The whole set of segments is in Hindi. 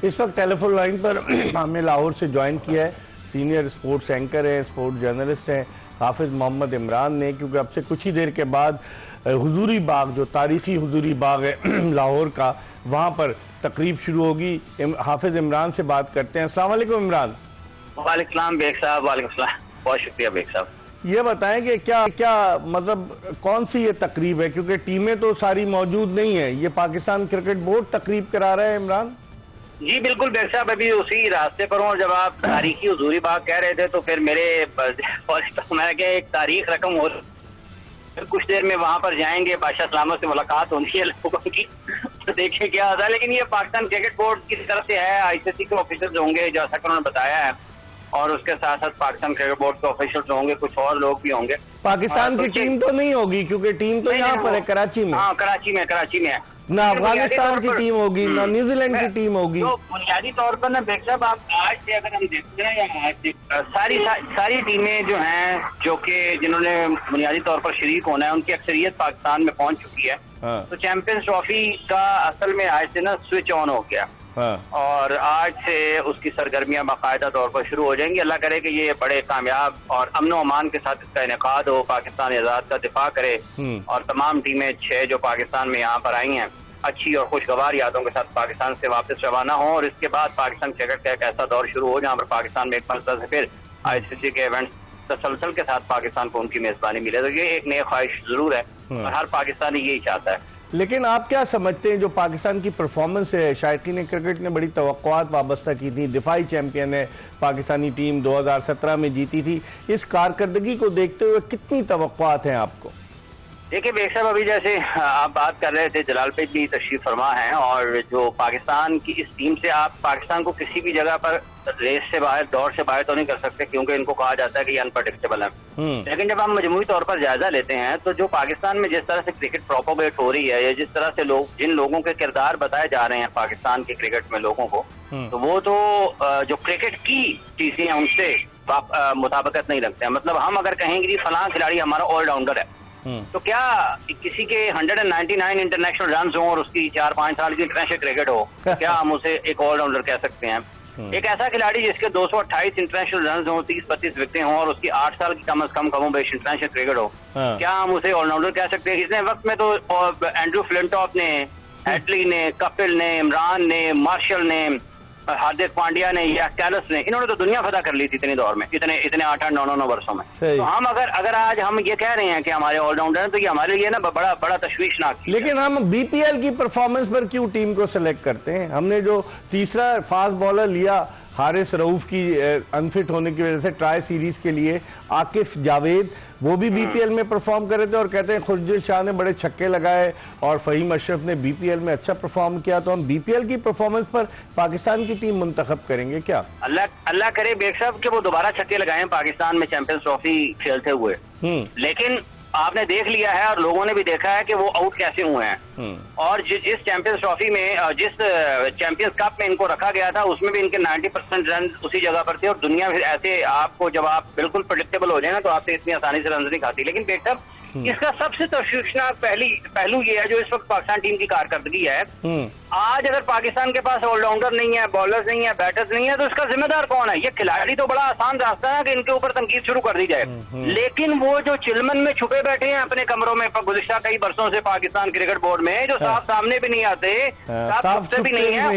इस वक्त टेलीफोन लाइन पर हमने लाहौर से ज्वाइन किया है, सीनियर स्पोर्ट्स एंकर है, स्पोर्ट्स जर्नलिस्ट हैं हाफिज मोहम्मद इमरान ने, क्योंकि अब से कुछ ही देर के बाद हुजूरी बाग, जो तारीखी हुजूरी बाग है लाहौर का, वहाँ पर तकरीब शुरू होगी। हाफिज इमरान से बात करते हैं। अस्सलाम वालेकुम इमरान। वालेकुम बेग साहब। वालेकुम सलाम, बहुत शुक्रिया बेग साहब। ये बताएं कि क्या मतलब कौन सी ये तकरीब है, क्योंकि टीमें तो सारी मौजूद नहीं है, ये पाकिस्तान क्रिकेट बोर्ड तकरीब करा रहा है इमरान? जी बिल्कुल बेग साहब, अभी उसी रास्ते पर हूँ। जब आप तारीखी हुजूरी बाग कह रहे थे तो फिर मेरे एक तारीख रकम हो, फिर कुछ देर में वहाँ पर जाएंगे, बादशाह सलामत से मुलाकात होनी है लोगों की, तो देखें क्या होता है। लेकिन ये पाकिस्तान क्रिकेट बोर्ड की तरफ से है, ICC के ऑफिसर्स होंगे जैसा कि उन्होंने बताया है, और उसके साथ साथ पाकिस्तान क्रिकेट बोर्ड के ऑफिशियल्स होंगे, कुछ और लोग भी होंगे। पाकिस्तान की टीम तो नहीं होगी, क्योंकि टीम तो यहाँ पर है कराची में। हाँ, कराची में है। ना अफगानिस्तान की टीम होगी, ना न्यूजीलैंड की टीम होगी। तो बुनियादी तौर पर ना बेग साहब, आप आज से अगर हम देखते हैं या आज सारी टीमें जो हैं, जो कि जिन्होंने बुनियादी तौर पर शरीक होना है, उनकी अक्सरियत पाकिस्तान में पहुंच चुकी है। हाँ। तो चैंपियंस ट्रॉफी का असल में आज से ना स्विच ऑन हो गया। हाँ। और आज से उसकी सरगर्मियां बाकायदा तौर पर शुरू हो जाएंगी। अल्लाह करे कि ये बड़े कामयाब और अमन व अमान के साथ इसका इनेकाद हो, पाकिस्तान आजाद का दिफा करे, और तमाम टीमें 6 जो पाकिस्तान में यहाँ पर आई हैं अच्छी और खुशगवार यादों के साथ पाकिस्तान से वापस रवाना हो, और इसके बाद पाकिस्तान क्रिकेट का एक ऐसा दौर शुरू हो जहाँ पर पाकिस्तान में एक मरतबा से फिर ICC के इवेंट्स तसलसल के साथ पाकिस्तान को उनकी मेजबानी मिले। तो ये एक नई ख्वाहिश जरूर है और हर पाकिस्तानी यही चाहता है। लेकिन आप क्या समझते हैं, जो पाकिस्तान की परफॉर्मेंस है, शायकीन क्रिकेट ने बड़ी तवक्कुआत वाबस्ता की थी, दिफाई चैंपियन है पाकिस्तानी टीम, 2017 में जीती थी, इस कारकर्दगी को देखते हुए कितनी तवक्कुआत हैं आपको? देखिए बेग साहब, अभी जैसे आप बात कर रहे थे, जलाल पे भी तशरीफ फरमा है, और जो पाकिस्तान की इस टीम से आप पाकिस्तान को किसी भी जगह पर रेस से बाहर, दौर से बाहर तो नहीं कर सकते, क्योंकि इनको कहा जाता है कि ये अनप्रडिक्टेबल है। लेकिन जब हम मजमूई तौर पर जायजा लेते हैं तो जो पाकिस्तान में जिस तरह से क्रिकेट प्रोपोगेट हो रही है, या जिस तरह से लोग, जिन लोगों के किरदार बताए जा रहे हैं पाकिस्तान के क्रिकेट में लोगों को, तो वो तो जो क्रिकेट की चीजें हैं उनसे मुताबिकत नहीं रखते हैं। मतलब हम अगर कहेंगे कि फलां खिलाड़ी हमारा ऑलराउंडर है, तो क्या किसी के 199 इंटरनेशनल रन हो और उसकी 4-5 साल की इंटरनेशनल क्रिकेट हो, क्या हम उसे एक ऑलराउंडर कह सकते हैं? एक ऐसा खिलाड़ी जिसके 228 इंटरनेशनल रन हो, 30-32 विकेटें हों, और उसकी 8 साल की कम से कम कमोबेश इंटरनेशनल क्रिकेट हो, क्या हम उसे ऑलराउंडर कह सकते हैं? इसने वक्त में तो एंड्रू फ्लिंटॉफ ने, एटली ने, कपिल ने, इमरान ने, मार्शल ने, हार्दिक पांड्या ने या कैलस ने, इन्होंने तो दुनिया फतह कर ली थी इतनी दौर में, इतने 8-9 वर्षों में। तो हम अगर आज हम ये कह रहे हैं कि हमारे ऑलराउंडर हैं, तो ये हमारे लिए ना बड़ा तशवीशनाक। लेकिन हम BPL की परफॉर्मेंस पर क्यों टीम को सिलेक्ट करते हैं? हमने जो तीसरा फास्ट बॉलर लिया हारिस रऊफ की अनफिट होने की वजह से ट्राई सीरीज के लिए, आकिफ जावेद, वो भी BPL में परफॉर्म कर रहे थे, और कहते हैं खुर्शीद शाह ने बड़े छक्के लगाए और फहीम अशरफ ने BPL में अच्छा परफॉर्म किया। तो हम BPL की परफॉर्मेंस पर पाकिस्तान की टीम मुंतखब करेंगे क्या? अल्लाह करे बेग साहब कि वो दोबारा छक्के लगाए पाकिस्तान में चैंपियंस ट्रॉफी खेलते हुए। लेकिन आपने देख लिया है और लोगों ने भी देखा है कि वो आउट कैसे हुए हैं, और जिस चैंपियंस ट्रॉफी में, जिस चैंपियंस कप में इनको रखा गया था, उसमें भी इनके 90% रन उसी जगह पर थे। और दुनिया ऐसे आपको, जब आप बिल्कुल प्रेडिक्टेबल हो जाए ना, तो आपसे इतनी आसानी से रन नहीं खाती। लेकिन बेग साहब, इसका सबसे तशवीशनाक पहलू ये है जो इस वक्त पाकिस्तान टीम की कारकर्दगी है। आज अगर पाकिस्तान के पास ऑलराउंडर नहीं है, बॉलर्स नहीं है, बैटर्स नहीं है, तो इसका जिम्मेदार कौन है? ये खिलाड़ी तो बड़ा आसान रास्ता है कि इनके ऊपर तनकीद शुरू कर दी जाए, लेकिन वो जो चिलमन में छुपे बैठे हैं अपने कमरों में गुज़िश्ता कई बरसों से पाकिस्तान क्रिकेट बोर्ड में, जो साफ सामने भी नहीं आते, साफ भी नहीं है,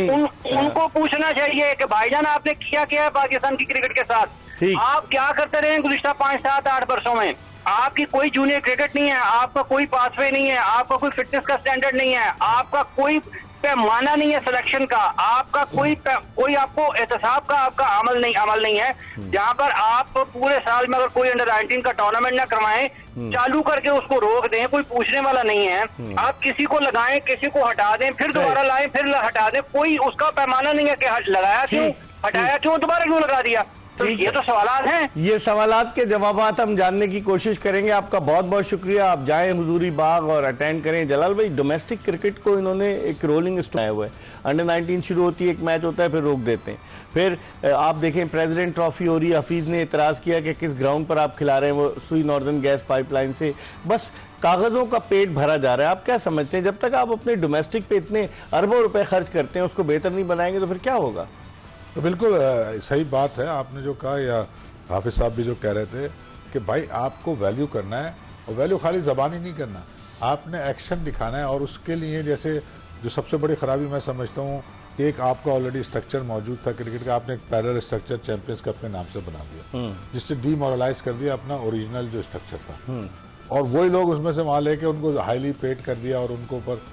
उनको पूछना चाहिए कि भाईजान आपने क्या है पाकिस्तान की क्रिकेट के साथ? आप क्या करते रहे गुज़िश्ता 5-7-8 वर्षों में? आपकी कोई जूनियर क्रिकेट नहीं है, आपका कोई पाथवे नहीं है, आपका कोई फिटनेस का स्टैंडर्ड नहीं है, आपका कोई पैमाना नहीं है सिलेक्शन का, आपका कोई आपको एहतसाब का आपका अमल नहीं है, जहां पर आप पूरे साल में अगर कोई अंडर-19 का टूर्नामेंट ना करवाएं, चालू करके उसको रोक दें, कोई पूछने वाला नहीं है। आप किसी को लगाएं, किसी को हटा दें, फिर दोबारा लाएं, फिर हटा दें, कोई उसका पैमाना नहीं है कि लगाया क्यों, हटाया क्यों, दोबारा क्यों लगा दिया। तो ये तो सवालात हैं। ये सवालात के जवाबात हम जानने की कोशिश करेंगे। आपका बहुत बहुत शुक्रिया। आप जाएं हुजूरी बाग और अटेंड करें। जलाल भाई, डोमेस्टिक क्रिकेट को इन्होंने एक रोलिंग स्टॉक आया हुआ है। अंडर 19 शुरू होती है, एक मैच होता है, फिर रोक देते हैं। फिर आप देखें प्रेसिडेंट ट्रॉफी हो रही है, हफीज ने इतराज किया कि किस ग्राउंड पर आप खिला रहे हैं, वो सुई नॉर्दर्न गैस पाइपलाइन से बस कागजों का पेट भरा जा रहा है। आप क्या समझते हैं, जब तक आप अपने डोमेस्टिक पे इतने अरबों रुपए खर्च करते हैं, उसको बेहतर नहीं बनाएंगे तो फिर क्या होगा? तो बिल्कुल सही बात है आपने जो कहा, या हाफिज साहब भी जो कह रहे थे कि भाई आपको वैल्यू करना है, और वैल्यू खाली ज़बानी नहीं करना, आपने एक्शन दिखाना है। और उसके लिए जैसे जो सबसे बड़ी खराबी मैं समझता हूँ कि एक आपका ऑलरेडी स्ट्रक्चर मौजूद था क्रिकेट का, आपने एक पैरेलल स्ट्रक्चर चैंपियंस कप के नाम से बना दिया, जिससे डीमोरलाइज कर दिया अपना ओरिजिनल जो स्ट्रक्चर था। और वही लोग उसमें से वहाँ लेके उनको हाईली पेड कर दिया और उनको ऊपर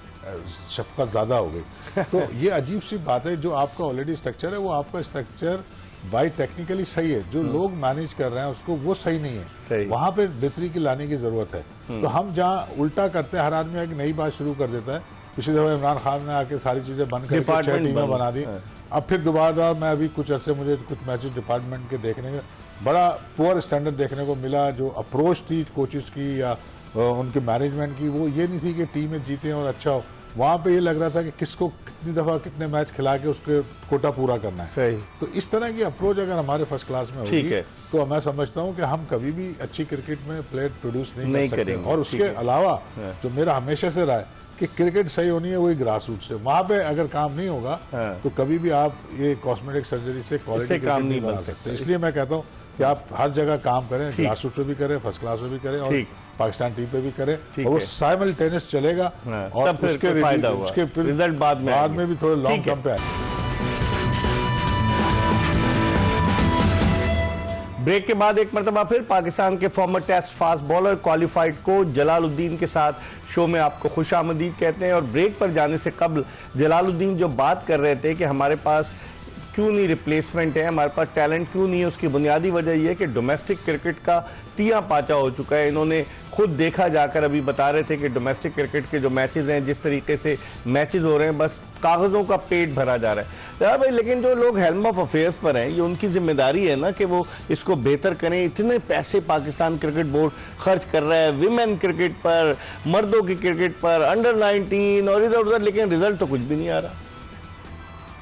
शफकत ज़्यादा हो गई। तो ये अजीब सी बात है, जो आपका ऑलरेडी स्ट्रक्चर है वो आपका स्ट्रक्चर बाई टेक्निकली सही है, जो लोग मैनेज कर रहे हैं उसको वो सही नहीं है, वहाँ पे बेहतरी की लाने की ज़रूरत है। तो हम जहाँ उल्टा करते हैं, हर आदमी एक नई बात शुरू कर देता है। पिछली दफा इमरान खान ने आके सारी चीज़ें बंद करके 6 टीमें बना दी। अब फिर दोबारा मैं अभी कुछ अर्से मुझे कुछ मैचेस डिपार्टमेंट के देखने में बड़ा पुअर स्टैंडर्ड देखने को मिला। जो अप्रोच थी कोचेस की या उनके मैनेजमेंट की, वो ये नहीं थी कि टीमें जीतें और अच्छा हो। वहाँ पे ये लग रहा था कि किसको कितनी दफ़ा कितने मैच खिला के उसके कोटा पूरा करना है। सही। तो इस तरह की अप्रोच अगर हमारे फर्स्ट क्लास में होगी तो मैं समझता हूँ कि हम कभी भी अच्छी क्रिकेट में प्लेयर प्रोड्यूस नहीं कर सकते। और उसके अलावा जो मेरा हमेशा से रहा है कि क्रिकेट सही होनी है वही ग्रास रूट से, वहाँ पे अगर काम नहीं होगा तो कभी भी आप ये कॉस्मेटिक सर्जरी से क्वालिटी काम नहीं बना सकते। इसलिए मैं कहता हूँ कि आप हर जगह काम करें, ग्रास रूट पे भी करें, फर्स्ट क्लास में भी करें और पाकिस्तान टीम पे भी करें, और वो साइमल्टेनियस चलेगा। और उसके रिजल्ट बाद में भी थोड़े लॉन्ग टर्म पे आए। ब्रेक के बाद एक मरतबा फिर पाकिस्तान के former test fast bowler qualified coach Jalaluddin के साथ शो में आपको खुशामदीद कहते हैं। और ब्रेक पर जाने से कबल जलालुद्दीन जो बात कर रहे थे कि हमारे पास क्यों नहीं रिप्लेसमेंट है, हमारे पास टैलेंट क्यों नहीं है, उसकी बुनियादी वजह यह है कि डोमेस्टिक क्रिकेट का तिया पाचा हो चुका है। इन्होंने खुद देखा जाकर, अभी बता रहे थे कि डोमेस्टिक क्रिकेट के जो मैचेस हैं, जिस तरीके से मैचेस हो रहे हैं, बस कागज़ों का पेट भरा जा रहा है। यार भाई, लेकिन जो लोग हेल्म ऑफ अफेयर्स पर हैं, ये उनकी जिम्मेदारी है ना कि वो इसको बेहतर करें। इतने पैसे पाकिस्तान क्रिकेट बोर्ड खर्च कर रहा है विमेन क्रिकेट पर, मर्दों की क्रिकेट पर, अंडर 19 और इधर उधर, लेकिन रिजल्ट तो कुछ भी नहीं आ रहा।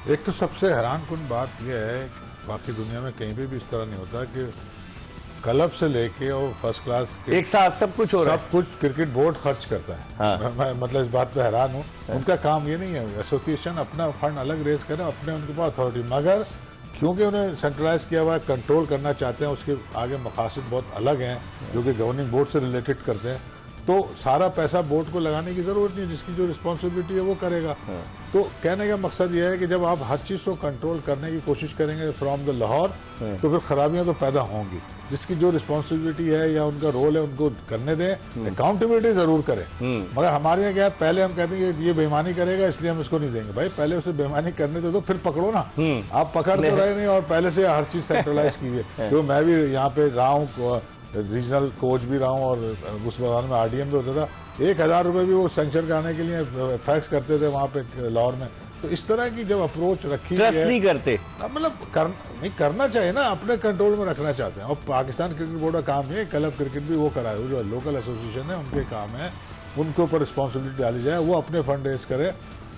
एक तो सबसे हैरानकुन बात यह है कि बाकी दुनिया में कहीं भी इस तरह नहीं होता कि क्लब से लेके और फर्स्ट क्लास एक साथ सब कुछ हो रहा है। सब कुछ क्रिकेट बोर्ड खर्च करता है। हाँ। मैं मतलब इस बात पे हैरान हूँ। हाँ। उनका काम ये नहीं है, एसोसिएशन अपना फंड अलग रेज करे, अपने उनके पास अथॉरिटी, मगर क्योंकि उन्हें सेंट्रलाइज किया हुआ है, कंट्रोल करना चाहते हैं, उसके आगे मकासद बहुत अलग हैं जो कि गवर्निंग बोर्ड से रिलेटेड करते हैं। तो सारा पैसा बोर्ड को लगाने की जरूरत नहीं है, जिसकी जो रिस्पॉन्सिबिलिटी है वो करेगा। हाँ। तो कहने का मकसद यह है कि जब आप हर चीज़ को कंट्रोल करने की कोशिश करेंगे फ्रॉम द लाहौर, तो फिर खराबियां तो पैदा होंगी। जिसकी जो रिस्पॉन्सिबिलिटी है या उनका रोल है उनको करने दें, अकाउंटेबिलिटी जरूर करें। मगर हमारे यहाँ क्या है, पहले हम कहते हैं कि ये बेईमानी करेगा इसलिए हम इसको नहीं देंगे। भाई पहले उसे बेईमानी करने दे दो, फिर पकड़ो ना। आप पकड़ तो रहे नहीं, और पहले से हर चीज़ सेंट्रलाइज कीजिए। तो मैं भी यहाँ पे रहा हूँ, रीजनल कोच भी रहा हूँ, और उस दौरान में RDM भी होता था। 1000 रुपये भी वो सेंक्शन कराने के लिए फैक्स करते थे वहाँ पे लाहौर में। तो इस तरह की जब अप्रोच रखी ट्रस्ट नहीं करते, मतलब नहीं करना चाहिए ना, अपने कंट्रोल में रखना चाहते हैं। और पाकिस्तान क्रिकेट बोर्ड का काम है, क्लब क्रिकेट भी वो कराए, जो लोकल एसोसिएशन है उनके काम है, उनके ऊपर रिस्पॉन्सिबिलिटी डाली जाए, वो अपने फंड रेज करे।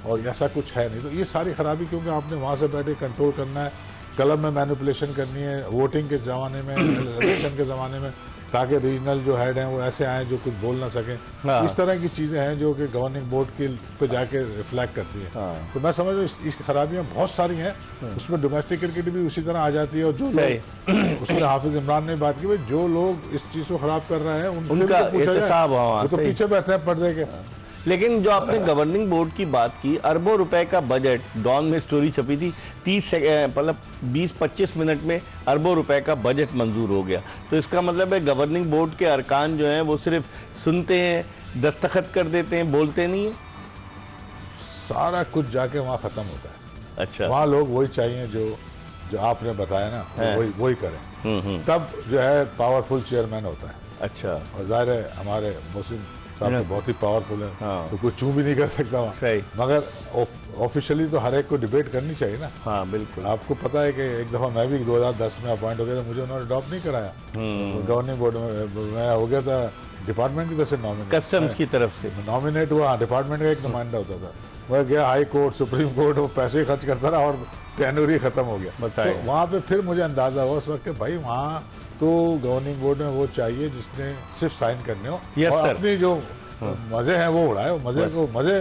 और ऐसा कुछ है नहीं। तो ये सारी खराबी क्योंकि आपने वहाँ से बैठे कंट्रोल करना है, क्लब में मैनिपुलेशन करनी है, वोटिंग के ज़माने में, इलेक्शन के ज़माने में, ताकि रीजनल जो हेड हैं वो ऐसे आए जो कुछ बोल ना सकें। हाँ। इस तरह की चीज़ें हैं जो कि गवर्निंग बोर्ड के पे जाके रिफ्लेक्ट करती है। हाँ। तो मैं समझ रहा हूँ इसकी खराबियाँ बहुत सारी हैं। उसमें डोमेस्टिक क्रिकेट भी उसी तरह आ जाती है। और जो लोग उसमें हाफिज इमरान ने बात की, भाई जो लोग इस चीज़ को खराब कर रहे हैं उनका पूछा जाए, वो तो पीछे बैठे हैं पर्दे के। लेकिन जो आपने गवर्निंग बोर्ड की बात की, अरबों रुपए का बजट, डॉन में स्टोरी छपी थी, 20-25 मिनट में अरबों रुपए का बजट मंजूर हो गया। तो इसका मतलब है गवर्निंग बोर्ड के अरकान जो हैं वो सिर्फ सुनते हैं, दस्तखत कर देते हैं, बोलते नहीं है। सारा कुछ जाके वहाँ खत्म होता है। अच्छा, वहाँ लोग वही चाहिए जो आपने बताया ना, वही करें। तब जो है पावरफुल चेयरमैन होता है। अच्छा, और जाहिर है हमारे मुस्लिम साहब तो बहुत ही पावरफुल है, हाँ। तो कोई चू भी नहीं कर सकता वहाँ। सही। मगर ऑफिशियली तो हर एक को डिबेट करनी चाहिए ना। हाँ बिल्कुल। आपको पता है कि एक दफा मैं भी 2010 में अपॉइंट हो गया था, मुझे उन्होंने अडॉप्ट नहीं कराया गवर्निंग बोर्ड में। मैं हो गया था डिपार्टमेंट की तरफ से नॉमिनेट, कस्टम्स की तरफ से नॉमिनेट हुआ, डिपार्टमेंट का एक नुमाइंदा होता था। मैं गया हाई कोर्ट, सुप्रीम कोर्ट, वो पैसे खर्च करता रहा और टेन्योर ही खत्म हो गया। बताइए। तो वहाँ पे फिर मुझे अंदाजा हुआ उस वक्त कि भाई वहाँ तो गवर्निंग बोर्ड में वो चाहिए जिसने सिर्फ साइन करने हो Yes, और sir. अपनी जो मजे हैं वो उड़ाए, मजे पूरे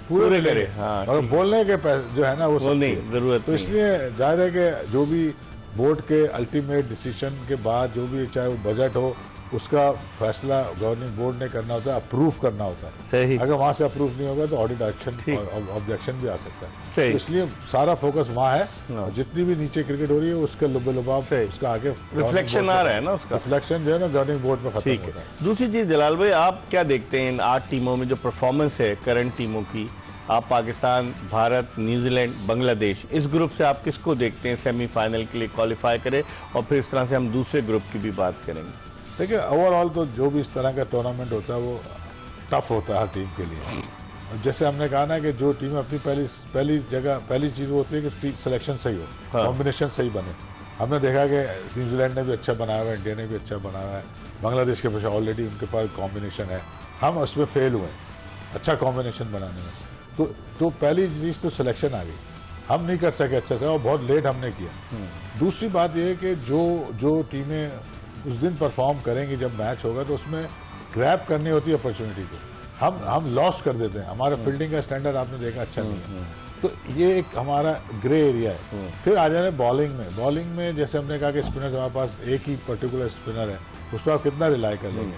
पूरे करे। करे, हाँ, मगर बोलने के जो है ना वो सब नहीं, जरूरत तो नहीं इसलिए जाहिर है कि जो भी बोर्ड के अल्टीमेट डिसीजन के बाद जो भी चाहे वो बजट हो उसका फैसला गवर्निंग बोर्ड ने करना होता है, अप्रूव करना होता है। सही। अगर वहाँ से अप्रूव नहीं होगा तो ऑडिट एक्शन और ऑब्जेक्शन भी आ सकता है। सही। तो इसलिए सारा फोकस वहाँ है और जितनी भी नीचे क्रिकेट हो रही है उसके लुबे-लुबाब उसका आगे रिफ्लेक्शन आ रहा है ना उसका। रिफ्लेक्शन जो है ना गवर्निंग बोर्ड में खत्म ठीक होता है। है। दूसरी चीज जलाल भाई, आप क्या देखते हैं इन 8 टीमों में जो परफॉर्मेंस है करंट टीमों की? आप पाकिस्तान, भारत, न्यूजीलैंड, बांग्लादेश, इस ग्रुप से आप किसको देखते हैं सेमीफाइनल के लिए क्वालिफाई करे? और फिर इस तरह से हम दूसरे ग्रुप की भी बात करेंगे। देखिए ओवरऑल तो जो भी इस तरह का टूर्नामेंट होता है वो टफ होता है हर टीम के लिए। और जैसे हमने कहा ना कि जो टीम अपनी पहली चीज़ होती है कि सिलेक्शन सही हो, कॉम्बिनेशन सही बने। हमने देखा कि न्यूजीलैंड ने भी अच्छा बनाया हुआ है, इंडिया ने भी अच्छा बनाया हुआ है, बांग्लादेश के पास ऑलरेडी उनके पास कॉम्बिनेशन है, हम उसमें फेल हुए अच्छा कॉम्बिनेशन बनाने में। तो पहली चीज़ तो सिलेक्शन आ गई, हम नहीं कर सके अच्छा से और बहुत लेट हमने किया। दूसरी बात यह है कि जो टीमें उस दिन परफॉर्म करेंगी जब मैच होगा तो उसमें ग्रैब करनी होती है अपॉर्चुनिटी को, हम लॉस्ट कर देते हैं। हमारा फील्डिंग का स्टैंडर्ड आपने देखा अच्छा नहीं है, तो ये एक हमारा ग्रे एरिया है। फिर आ जाए बॉलिंग में जैसे हमने कहा कि स्पिनर हमारे पास एक ही पर्टिकुलर स्पिनर है, उस पर आप कितना रिलाई कर लेंगे।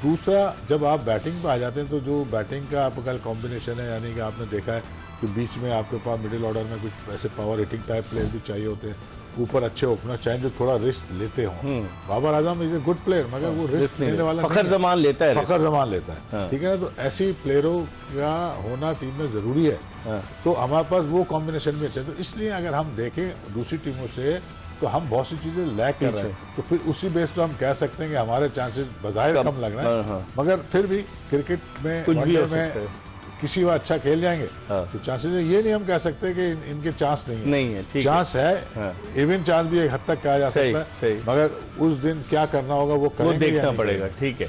दूसरा जब आप बैटिंग पे आ जाते हैं तो जो बैटिंग का आपका कॉम्बिनेशन है, यानी कि आपने देखा है कि बीच में आपके पास मिडिल ऑर्डर में कुछ ऐसे पावर हिटिंग टाइप प्लेयर भी चाहिए होते हैं, ऊपर अच्छे ओपनर चाहिए जो थोड़ा रिस्क लेते हों। Babar Azam is a good player मगर वो रिस्क लेने वाला फखर जमान लेता है, फखर जमान लेता है, ठीक है ना। तो ऐसी प्लेयरों का होना टीम में जरूरी है। तो हमारे पास वो कॉम्बिनेशन भी अच्छा है। तो इसलिए अगर हम देखें दूसरी टीमों से तो हम बहुत सी चीजें लैक कर रहे हैं, तो फिर उसी बेस पे हम कह सकते हैं कि हमारे चांसेस बजाय कम लग रहे हैं। मगर फिर भी क्रिकेट में वनडे में किसी बार अच्छा खेल जाएंगे तो चांसेस है, ये नहीं हम कह सकते कि इनके चांस नहीं है, चांस है, इवन चांस भी एक हद तक कहा जा सकता है। मगर उस दिन क्या करना होगा वो करेंगे, देखना पड़ेगा। ठीक है।